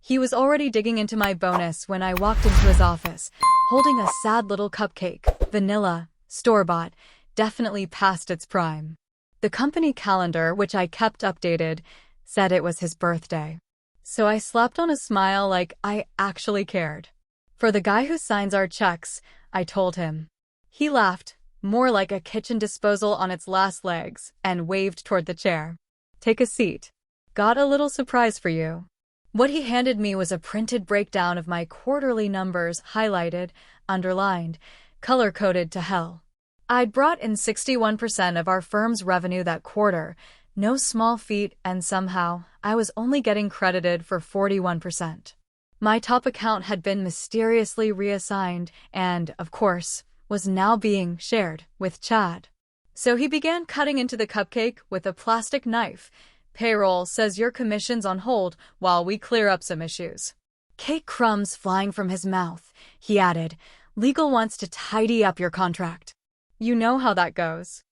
He was already digging into my bonus when I walked into his office, holding a sad little cupcake, vanilla, store-bought, definitely past its prime. The company calendar, which I kept updated, said it was his birthday. So I slapped on a smile like I actually cared. For the guy who signs our checks, I told him. He laughed, more like a kitchen disposal on its last legs, and waved toward the chair. Take a seat. Got a little surprise for you. What he handed me was a printed breakdown of my quarterly numbers, highlighted, underlined, color-coded to hell. I'd brought in 61% of our firm's revenue that quarter, no small feat, and somehow, I was only getting credited for 41%. My top account had been mysteriously reassigned and, of course, was now being shared with Chad. So he began cutting into the cupcake with a plastic knife. Payroll says your commission's on hold while we clear up some issues. Cake crumbs flying from his mouth, he added. Legal wants to tidy up your contract. You know how that goes.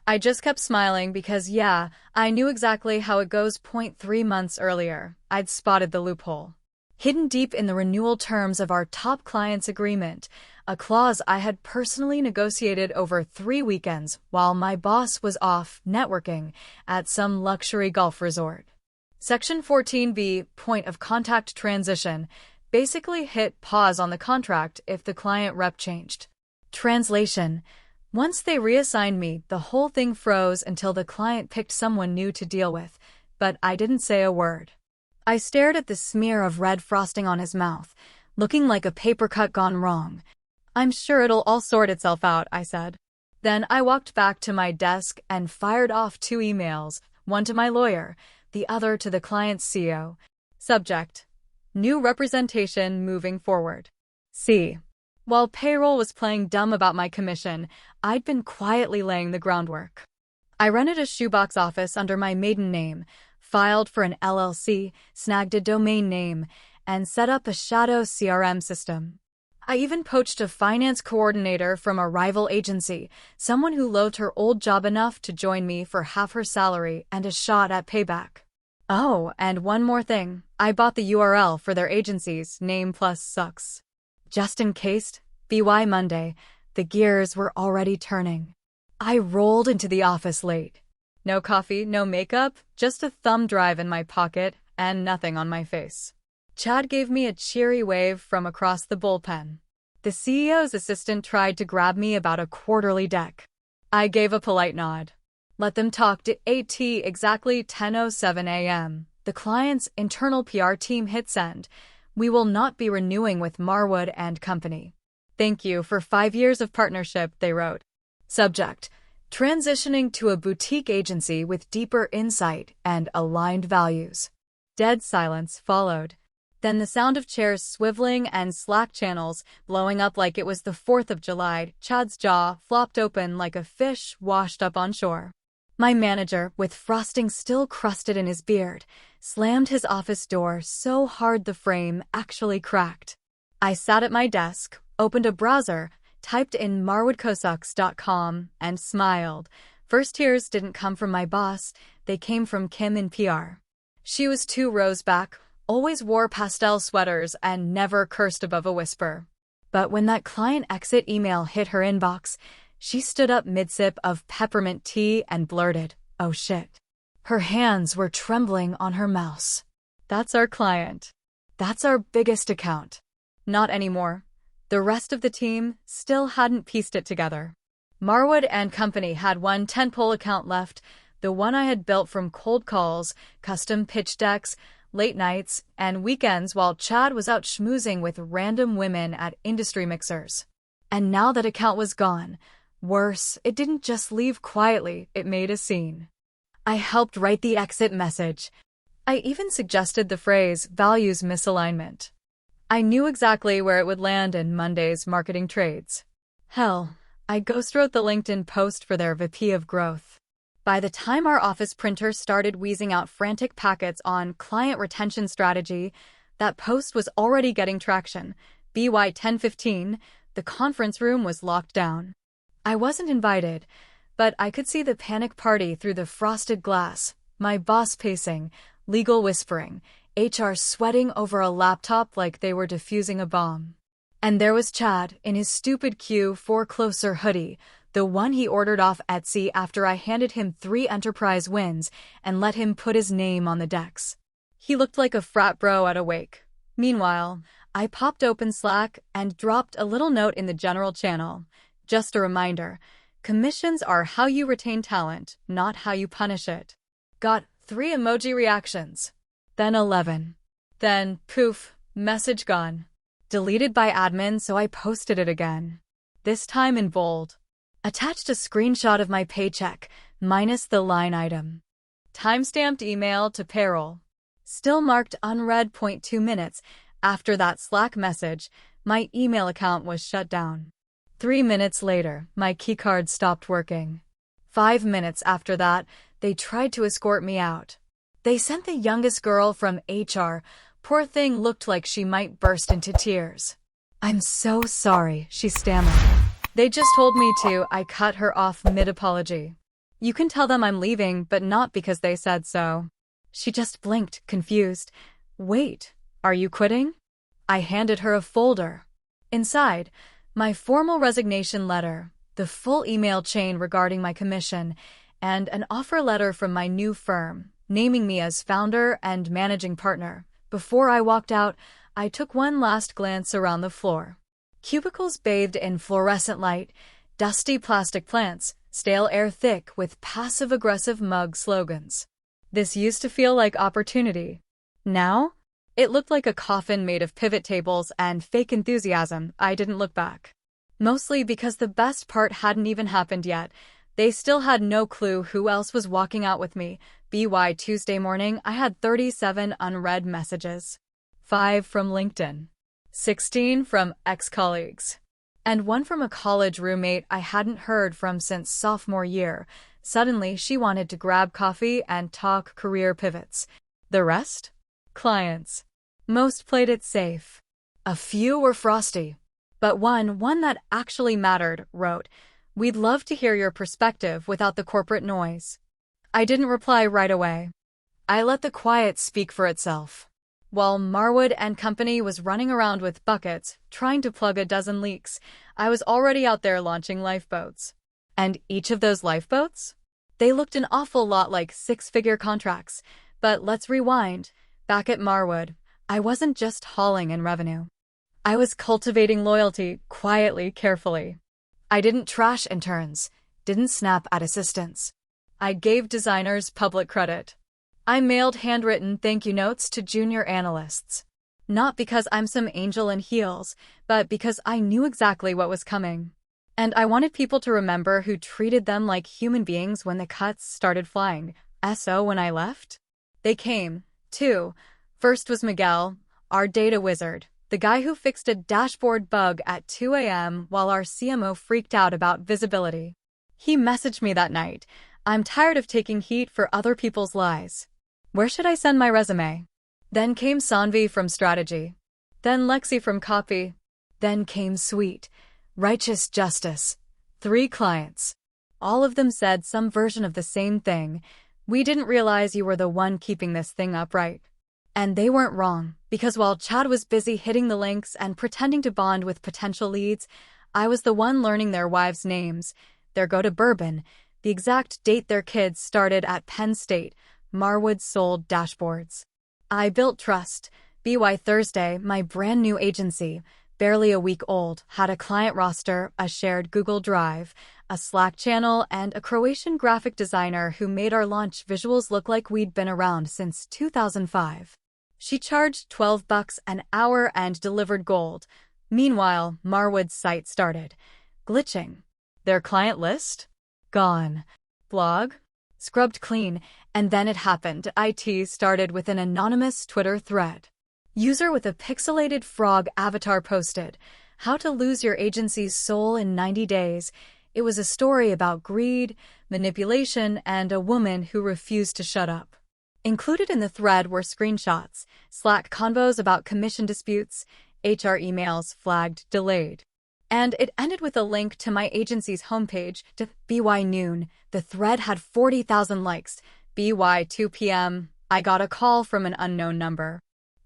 I just kept smiling because, yeah, I knew exactly how it goes. 3 months earlier, I'd spotted the loophole. Hidden deep in the renewal terms of our top client's agreement, a clause I had personally negotiated over 3 weekends while my boss was off networking at some luxury golf resort. Section 14B, point of contact transition, basically hit pause on the contract if the client rep changed. Translation: once they reassigned me, the whole thing froze until the client picked someone new to deal with, but I didn't say a word. I stared at the smear of red frosting on his mouth, looking like a paper cut gone wrong. I'm sure it'll all sort itself out, I said. Then I walked back to my desk and fired off 2 emails, one to my lawyer, the other to the client's CEO. Subject: new representation moving forward. C. While payroll was playing dumb about my commission, I'd been quietly laying the groundwork. I rented a shoebox office under my maiden name, filed for an LLC, snagged a domain name, and set up a shadow CRM system. I even poached a finance coordinator from a rival agency, someone who loathed her old job enough to join me for half her salary and a shot at payback. Oh, and one more thing, I bought the URL for their agency's name plus sucks. Just in case, BY Monday, the gears were already turning. I rolled into the office late. No coffee, no makeup, just a thumb drive in my pocket and nothing on my face. Chad gave me a cheery wave from across the bullpen. The CEO's assistant tried to grab me about a quarterly deck. I gave a polite nod. Let them talk. At exactly 10:07 a.m., the client's internal PR team hit send. We will not be renewing with Marwood and Company. Thank you for 5 years of partnership, they wrote. Subject: transitioning to a boutique agency with deeper insight and aligned values. Dead silence followed. Then the sound of chairs swiveling and Slack channels blowing up like it was the 4th of July. Chad's jaw flopped open like a fish washed up on shore. My manager, with frosting still crusted in his beard, slammed his office door so hard the frame actually cracked. I sat at my desk, opened a browser, typed in marwoodcosucks.com, and smiled. First tears didn't come from my boss, they came from Kim in PR. She was 2 rows back, always wore pastel sweaters, and never cursed above a whisper. But when that client exit email hit her inbox, she stood up mid-sip of peppermint tea and blurted, "Oh shit." Her hands were trembling on her mouse. That's our client. That's our biggest account. Not anymore. The rest of the team still hadn't pieced it together. Marwood and Company had one tentpole account left, the one I had built from cold calls, custom pitch decks, late nights, and weekends while Chad was out schmoozing with random women at industry mixers. And now that account was gone. Worse, it didn't just leave quietly, it made a scene. I helped write the exit message. I even suggested the phrase, values misalignment. I knew exactly where it would land in Monday's marketing trades. Hell, I ghostwrote the LinkedIn post for their VP of growth. By the time our office printer started wheezing out frantic packets on client retention strategy, that post was already getting traction. BY 10:15, the conference room was locked down. I wasn't invited, but I could see the panic party through the frosted glass, my boss pacing, legal whispering, HR sweating over a laptop like they were defusing a bomb. And there was Chad in his stupid Q4 closer hoodie, the one he ordered off Etsy after I handed him 3 enterprise wins and let him put his name on the decks. He looked like a frat bro at a wake. Meanwhile, I popped open Slack and dropped a little note in the general channel. Just a reminder, commissions are how you retain talent, not how you punish it. Got 3 emoji reactions. Then 11. Then, poof, message gone. Deleted by admin, so I posted it again. This time in bold. Attached a screenshot of my paycheck, minus the line item. Timestamped email to payroll. Still marked unread. 2 minutes after that Slack message, my email account was shut down. 3 minutes later, my keycard stopped working. 5 minutes after that, they tried to escort me out. They sent the youngest girl from HR. Poor thing looked like she might burst into tears. "I'm so sorry," she stammered. "They just told me to." I cut her off mid-apology. "You can tell them I'm leaving, but not because they said so." She just blinked, confused. "Wait, are you quitting?" I handed her a folder. Inside, my formal resignation letter, the full email chain regarding my commission, and an offer letter from my new firm, naming me as founder and managing partner. Before I walked out, I took one last glance around the floor. Cubicles bathed in fluorescent light, dusty plastic plants, stale air thick with passive-aggressive mug slogans. This used to feel like opportunity. Now, it looked like a coffin made of pivot tables and fake enthusiasm. I didn't look back. Mostly because the best part hadn't even happened yet. They still had no clue who else was walking out with me. Tuesday morning, I had 37 unread messages. 5 from LinkedIn. 16 from ex-colleagues. And 1 from a college roommate I hadn't heard from since sophomore year. Suddenly, she wanted to grab coffee and talk career pivots. The rest? Clients. Most played it safe. A few were frosty. But one that actually mattered, wrote, "We'd love to hear your perspective without the corporate noise." I didn't reply right away. I let the quiet speak for itself. While Marwood and company was running around with buckets, trying to plug a dozen leaks, I was already out there launching lifeboats. And each of those lifeboats? They looked an awful lot like 6-figure contracts. But let's rewind. Back at Marwood, I wasn't just hauling in revenue. I was cultivating loyalty, quietly, carefully. I didn't trash interns, didn't snap at assistants. I gave designers public credit. I mailed handwritten thank you notes to junior analysts. Not because I'm some angel in heels, but because I knew exactly what was coming. And I wanted people to remember who treated them like human beings when the cuts started flying. So when I left, they came, too. First was Miguel, our data wizard, the guy who fixed a dashboard bug at 2 a.m. while our CMO freaked out about visibility. He messaged me that night, "I'm tired of taking heat for other people's lies. Where should I send my resume?" Then came Sanvi from strategy. Then Lexi from copy. Then came Sweet, righteous justice. 3 clients. All of them said some version of the same thing. "We didn't realize you were the one keeping this thing upright." And they weren't wrong, because while Chad was busy hitting the links and pretending to bond with potential leads, I was the one learning their wives' names, their go to bourbon, the exact date their kids started at Penn State. Marwood sold dashboards. I built trust. Thursday, my brand new agency, barely a week old, had a client roster, a shared Google Drive, a Slack channel, and a Croatian graphic designer who made our launch visuals look like we'd been around since 2005. She charged $12 an hour and delivered gold. Meanwhile, Marwood's site started glitching. Their client list? Gone. Blog? Scrubbed clean. And then it happened. IT started with an anonymous Twitter thread. User with a pixelated frog avatar posted, "How to lose your agency's soul in 90 days. It was a story about greed, manipulation, and a woman who refused to shut up. Included in the thread were screenshots, Slack convos about commission disputes, HR emails flagged delayed. And it ended with a link to my agency's homepage to BY noon. The thread had 40,000 likes. BY 2 p.m. I got a call from an unknown number.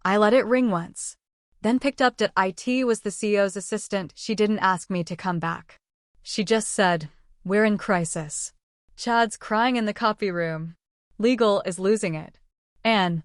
I let it ring once. Then picked up that IT was the CEO's assistant. She didn't ask me to come back. She just said, "We're in crisis. Chad's crying in the copy room. Legal is losing it. Anne,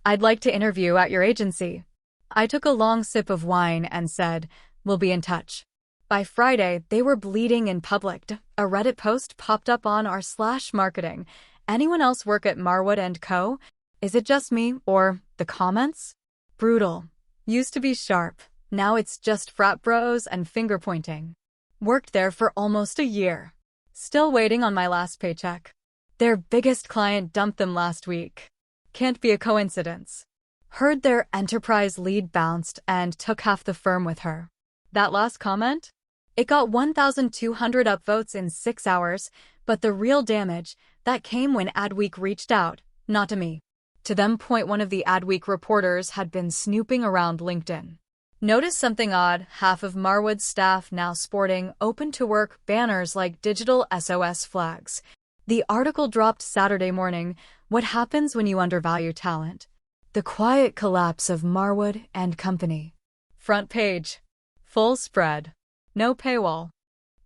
I'd like to interview at your agency." I took a long sip of wine and said, "We'll be in touch." By Friday, they were bleeding in public. A Reddit post popped up on r/marketing. "Anyone else work at Marwood & Co? Is it just me?" Or the comments? Brutal. Used to be sharp. Now it's just frat bros and finger pointing. Worked there for almost a year. Still waiting on my last paycheck. Their biggest client dumped them last week. Can't be a coincidence. Heard their enterprise lead bounced and took half the firm with her. That last comment? It got 1,200 upvotes in 6 hours, but the real damage, that came when Adweek reached out, not to me. To them. One of the Adweek reporters had been snooping around LinkedIn. Noticed something odd, half of Marwood's staff now sporting open-to-work banners like digital SOS flags. The article dropped Saturday morning. What happens when you undervalue talent? The quiet collapse of Marwood and Company. Front page. Full spread. No paywall.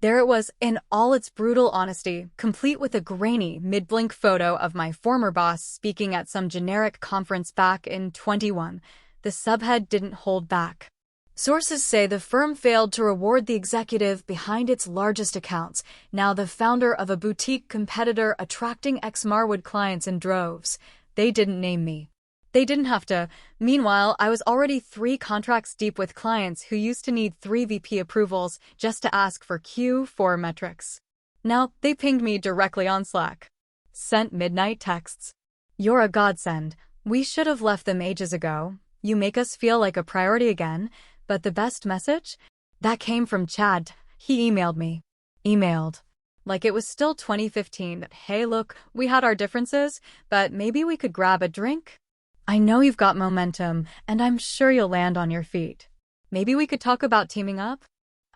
There it was in all its brutal honesty, complete with a grainy, mid-blink photo of my former boss speaking at some generic conference back in 21. The subhead didn't hold back. Sources say the firm failed to reward the executive behind its largest accounts, now the founder of a boutique competitor attracting ex-Marwood clients in droves. They didn't name me. They didn't have to. Meanwhile, I was already 3 contracts deep with clients who used to need 3 VP approvals just to ask for Q4 metrics. Now, they pinged me directly on Slack. Sent midnight texts. "You're a godsend. We should have left them ages ago. You make us feel like a priority again." But the best message? That came from Chad. He emailed me. Emailed. Like it was still 2015. "Hey look, we had our differences, but maybe we could grab a drink? I know you've got momentum, and I'm sure you'll land on your feet. Maybe we could talk about teaming up?"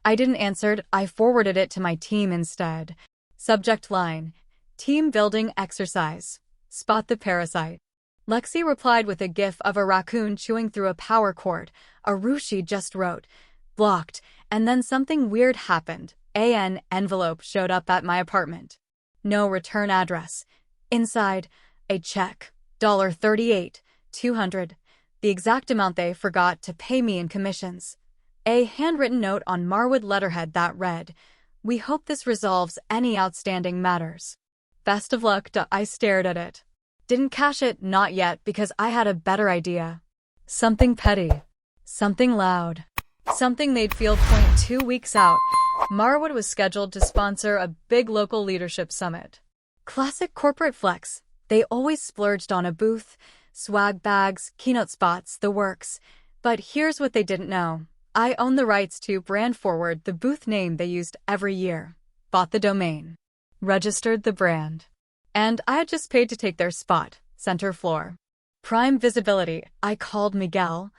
I didn't answer. I forwarded it to my team instead. Subject line: Team building exercise. Spot the parasite. Lexi replied with a gif of a raccoon chewing through a power cord. Arushi just wrote, "Blocked," and then something weird happened. An envelope showed up at my apartment. No return address. Inside, a check. $38,200. The exact amount they forgot to pay me in commissions. A handwritten note on Marwood letterhead that read, "We hope this resolves any outstanding matters. Best of luck." I stared at it. Didn't cash it, not yet, because I had a better idea. Something petty. Something loud. Something they'd feel. 2 weeks out, Marwood was scheduled to sponsor a big local leadership summit. Classic corporate flex. They always splurged on a booth, swag bags, keynote spots, the works. But here's what they didn't know. I own the rights to brand forward, the booth name they used every year. Bought the domain. Registered the brand. And I had just paid to take their spot, center floor. Prime visibility. I called Miguel.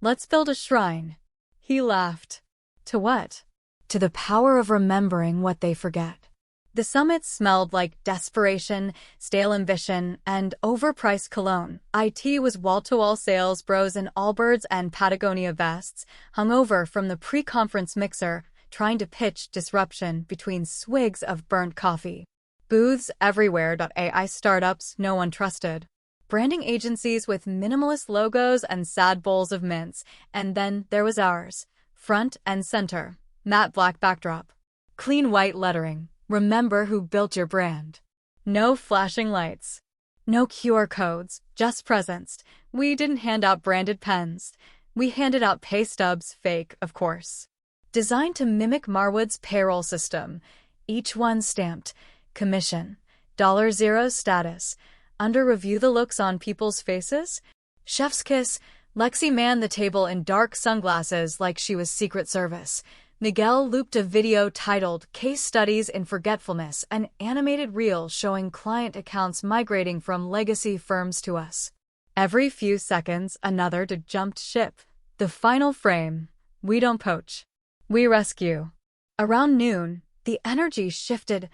"Let's build a shrine." He laughed. To what? To the power of remembering what they forget. The summit smelled like desperation, stale ambition, and overpriced cologne. IT was wall-to-wall sales bros in Allbirds and Patagonia vests, hungover from the pre-conference mixer, trying to pitch disruption between swigs of burnt coffee. Booths everywhere. AI startups no one trusted. Branding agencies with minimalist logos and sad bowls of mints. And then there was ours. Front and center. Matte black backdrop. Clean white lettering. Remember who built your brand. No flashing lights. No QR codes, just presence. We didn't hand out branded pens. We handed out pay stubs, fake, of course. Designed to mimic Marwood's payroll system. Each one stamped. Commission. $0 status. Under review. The looks on people's faces? Chef's kiss. Lexi manned the table in dark sunglasses like she was Secret Service. Miguel looped a video titled Case Studies in Forgetfulness, an animated reel showing client accounts migrating from legacy firms to us. Every few seconds, another jumped ship. The final frame. We don't poach. We rescue. Around noon, the energy shifted.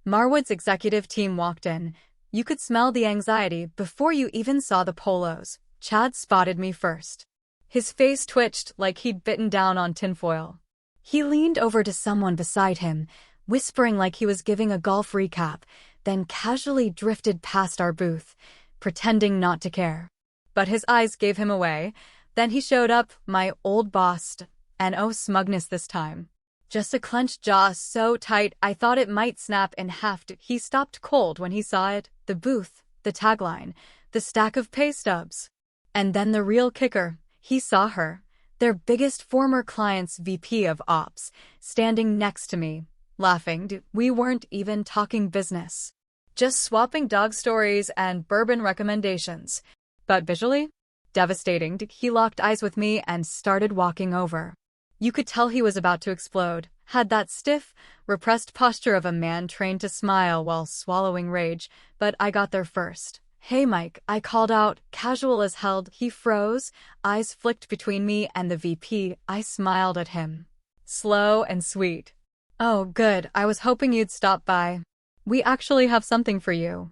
Marwood's executive team walked in. You could smell the anxiety before you even saw the polos. Chad spotted me first. His face twitched like he'd bitten down on tinfoil. He leaned over to someone beside him, whispering like he was giving a golf recap, then casually drifted past our booth, pretending not to care. But his eyes gave him away. Then he showed up, my old boss, and oh smugness this time. Just a clenched jaw so tight I thought it might snap in half. He stopped cold when he saw it, the booth, the tagline, the stack of pay stubs. And then the real kicker, he saw her, their biggest former client's VP of Ops, standing next to me, laughing. We weren't even talking business. Just swapping dog stories and bourbon recommendations. But visually, devastating. He locked eyes with me and started walking over. You could tell he was about to explode, had that stiff, repressed posture of a man trained to smile while swallowing rage, but I got there first. "Hey Mike," I called out, casual as hell. He froze, eyes flicked between me and the VP. I smiled at him. Slow and sweet. "Oh, good, I was hoping you'd stop by. We actually have something for you."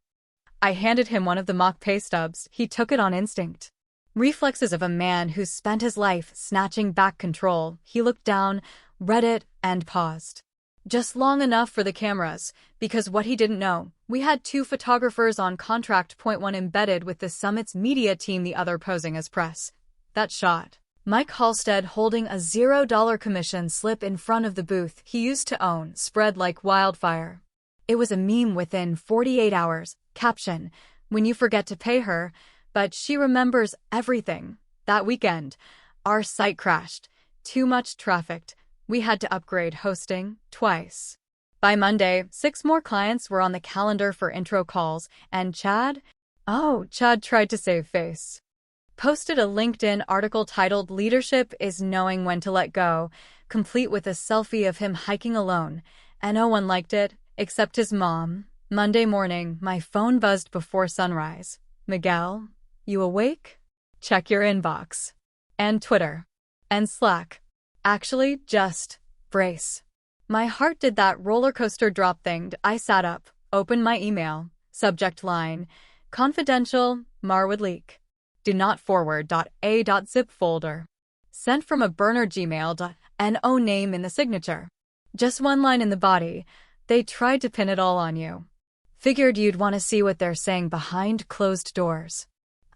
I handed him one of the mock pay stubs. He took it on instinct. Reflexes of a man who's spent his life snatching back control. He looked down, read it, and paused. Just long enough for the cameras, because what he didn't know, we had 2 photographers on contract, one embedded with the summit's media team, the other posing as press. That shot. Mike Halstead holding a $0 commission slip in front of the booth he used to own, spread like wildfire. It was a meme within 48 hours. Caption: "When you forget to pay her, but she remembers everything." That weekend, our site crashed. Too much traffic. We had to upgrade hosting twice. By Monday, 6 more clients were on the calendar for intro calls, and Chad tried to save face. Posted a LinkedIn article titled "Leadership is Knowing When to Let Go," complete with a selfie of him hiking alone, and no one liked it, except his mom. Monday morning, my phone buzzed before sunrise. "Miguel, you awake? Check your inbox." And Twitter. And Slack. Actually, just brace. My heart did that roller coaster drop thing. I sat up, opened my email, subject line, "Confidential, Mar would leak. Do not forward. A.zip folder. Sent from a burner Gmail. No name in the signature. Just one line in the body. They tried to pin it all on you. Figured you'd want to see what they're saying behind closed doors."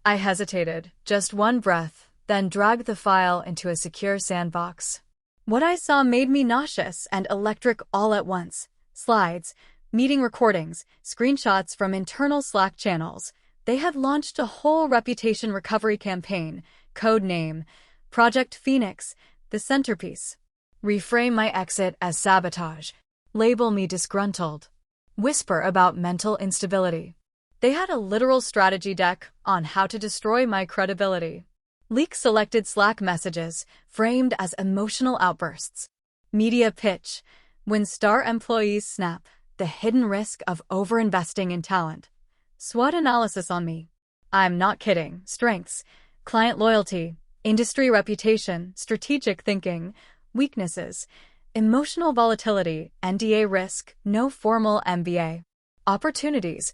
I hesitated, just one breath, then dragged the file into a secure sandbox. What I saw made me nauseous and electric all at once. Slides, meeting recordings, screenshots from internal Slack channels. They had launched a whole reputation recovery campaign, code name, Project Phoenix, the centerpiece. Reframe my exit as sabotage. Label me disgruntled. Whisper about mental instability. They had a literal strategy deck on how to destroy my credibility. Leak selected Slack messages, framed as emotional outbursts. Media pitch. When star employees snap, the hidden risk of overinvesting in talent. SWOT analysis on me. I'm not kidding. Strengths, client loyalty, industry reputation, strategic thinking. Weaknesses, emotional volatility, NDA risk, no formal MBA. Opportunities,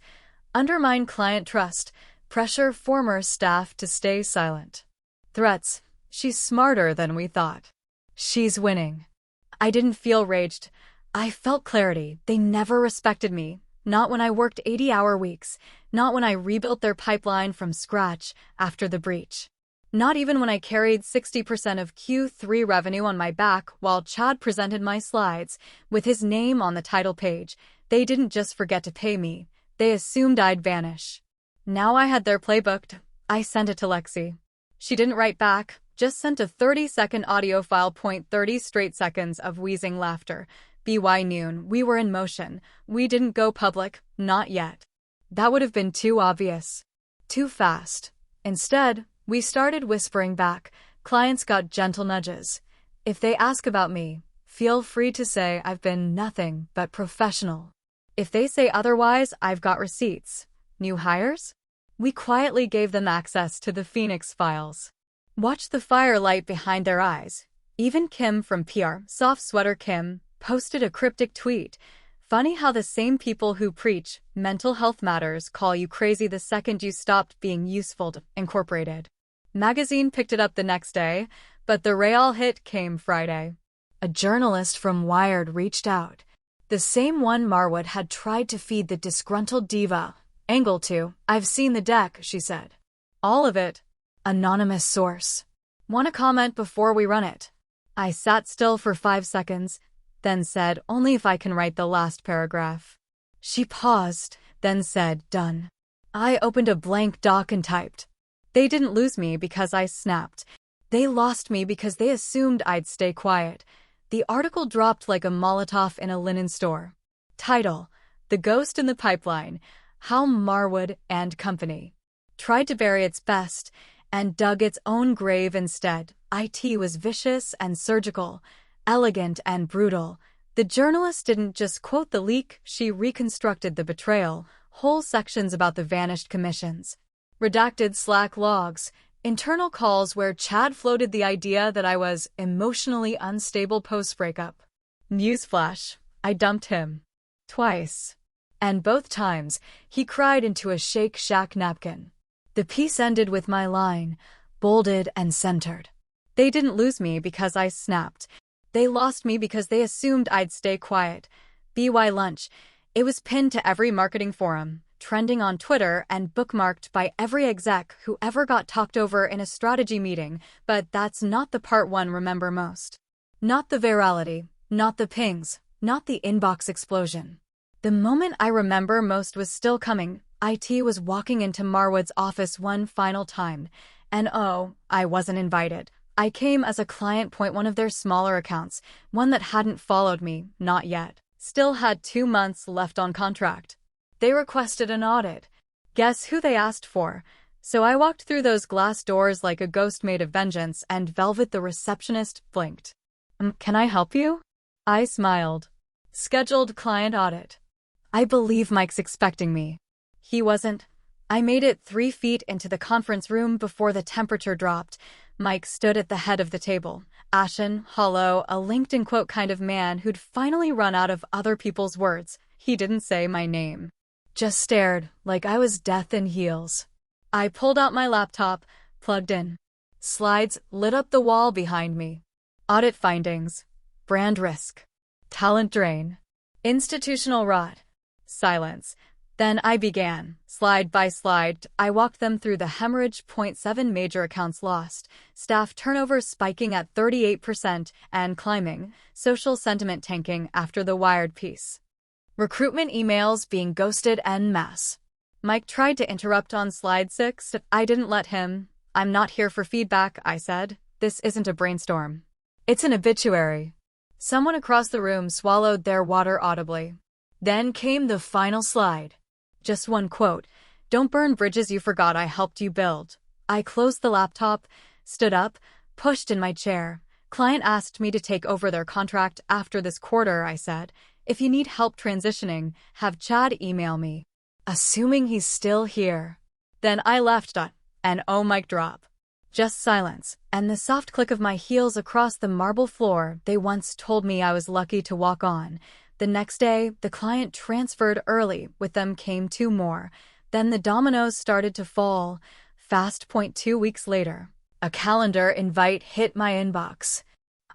undermine client trust, pressure former staff to stay silent. Threats, she's smarter than we thought. She's winning. I didn't feel raged. I felt clarity. They never respected me. Not when I worked 80-hour weeks. Not when I rebuilt their pipeline from scratch after the breach. Not even when I carried 60% of Q3 revenue on my back while Chad presented my slides with his name on the title page. They didn't just forget to pay me. They assumed I'd vanish. Now I had their playbook. I sent it to Lexi. She didn't write back, just sent a 30-second audio file. 30 straight seconds of wheezing laughter. BY noon, we were in motion. We didn't go public, not yet. That would have been too obvious. Too fast. Instead, we started whispering back. Clients got gentle nudges. If they ask about me, feel free to say I've been nothing but professional. If they say otherwise, I've got receipts. New hires? We quietly gave them access to the Phoenix files. Watch the firelight behind their eyes. Even Kim from PR, Soft Sweater Kim, posted a cryptic tweet. Funny how the same people who preach mental health matters call you crazy the second you stopped being useful. Incorporated. Magazine picked it up the next day, but the real hit came Friday. A journalist from Wired reached out. The same one Marwood had tried to feed the disgruntled diva. Angle 2. I've seen the deck, she said. All of it. Anonymous source. Want to comment before we run it? I sat still for 5 seconds, then said, only if I can write the last paragraph. She paused, then said, done. I opened a blank doc and typed. They didn't lose me because I snapped. They lost me because they assumed I'd stay quiet. The article dropped like a Molotov in a linen store. Title: The Ghost in the Pipeline, How Marwood and Company tried to bury its best and dug its own grave instead. It was vicious and surgical, elegant and brutal. The journalist didn't just quote the leak, she reconstructed the betrayal, whole sections about the vanished commissions, redacted Slack logs, internal calls where Chad floated the idea that I was emotionally unstable post-breakup. Newsflash, I dumped him. Twice. And both times, he cried into a Shake Shack napkin. The piece ended with my line, bolded and centered. They didn't lose me because I snapped. They lost me because they assumed I'd stay quiet. BY lunch. It was pinned to every marketing forum, trending on Twitter and bookmarked by every exec who ever got talked over in a strategy meeting, but that's not the part one remember most. Not the virality, not the pings, not the inbox explosion. The moment I remember most was still coming. IT was walking into Marwood's office one final time, and oh, I wasn't invited. I came as a client. One of their smaller accounts, one that hadn't followed me, not yet. Still had 2 months left on contract. They requested an audit. Guess who they asked for? So I walked through those glass doors like a ghost made of vengeance, and Velvet the receptionist blinked. Can I help you? I smiled. Scheduled client audit. I believe Mike's expecting me. He wasn't. I made it 3 feet into the conference room before the temperature dropped. Mike stood at the head of the table, ashen, hollow, a LinkedIn quote kind of man who'd finally run out of other people's words. He didn't say my name. Just stared, like I was death in heels. I pulled out my laptop, plugged in. Slides lit up the wall behind me. Audit findings. Brand risk. Talent drain. Institutional rot. Silence. Then I began, slide by slide. I walked them through the hemorrhage. 7 major accounts lost, staff turnover spiking at 38% and climbing, social sentiment tanking after the Wired piece. Recruitment emails being ghosted en masse. Mike tried to interrupt on slide 6. I didn't let him. I'm not here for feedback, I said. This isn't a brainstorm. It's an obituary. Someone across the room swallowed their water audibly. Then came the final slide. Just one quote. Don't burn bridges you forgot I helped you build. I closed the laptop, stood up, pushed in my chair. Client asked me to take over their contract after this quarter, I said. If you need help transitioning, have Chad email me. Assuming he's still here. Then I left, and oh, mic drop. Just silence, and the soft click of my heels across the marble floor. They once told me I was lucky to walk on. The next day, the client transferred early. With them came 2 more. Then the dominoes started to fall. Fast. 2 weeks later, a calendar invite hit my inbox.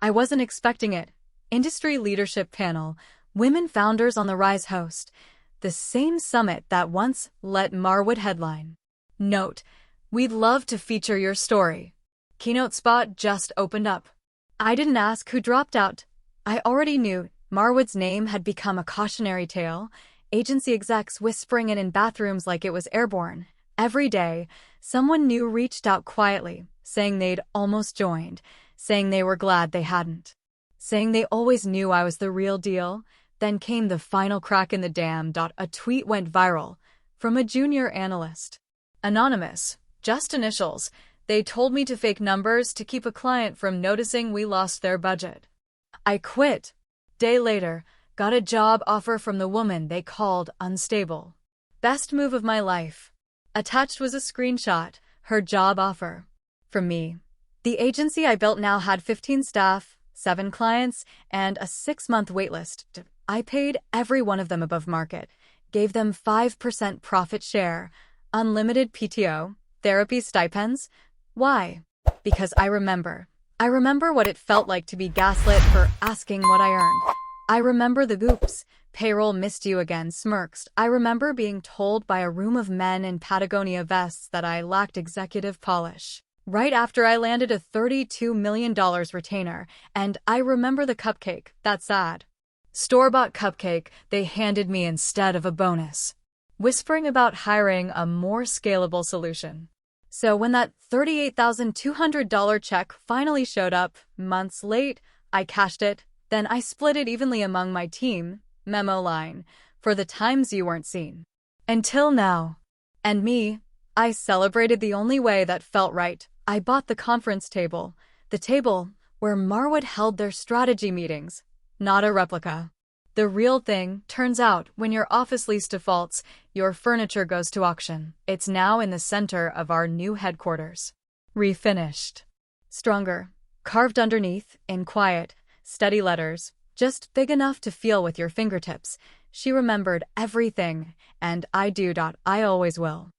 I wasn't expecting it. Industry leadership panel, women founders on the rise host. The same summit that once let Marwood headline. Note, we'd love to feature your story. Keynote spot just opened up. I didn't ask who dropped out. I already knew. Marwood's name had become a cautionary tale, agency execs whispering it in bathrooms like it was airborne. Every day, someone new reached out quietly, saying they'd almost joined, saying they were glad they hadn't, saying they always knew I was the real deal. Then came the final crack in the dam. A tweet went viral from a junior analyst. Anonymous, just initials. They told me to fake numbers to keep a client from noticing we lost their budget. I quit. Day later, got a job offer from the woman they called unstable. Best move of my life. Attached was a screenshot, her job offer. From me. The agency I built now had 15 staff, 7 clients, and a 6-month waitlist. I paid every one of them above market, gave them 5% profit share, unlimited PTO, therapy stipends, Why? Because I remember. I remember what it felt like to be gaslit for asking what I earned. I remember the goops. Payroll missed you again, smirks. I remember being told by a room of men in Patagonia vests that I lacked executive polish. Right after I landed a $32 million retainer, and I remember the cupcake, that sad store-bought cupcake they handed me instead of a bonus, whispering about hiring a more scalable solution. So when that $38,200 check finally showed up, months late, I cashed it, then I split it evenly among my team, memo line, for the times you weren't seen. Until now. And me, I celebrated the only way that felt right. I bought the conference table, the table where Marwood held their strategy meetings, not a replica. The real thing, turns out, when your office lease defaults, your furniture goes to auction. It's now in the center of our new headquarters. Refinished. Stronger. Carved underneath, in quiet, steady letters, just big enough to feel with your fingertips. She remembered everything, and I always will.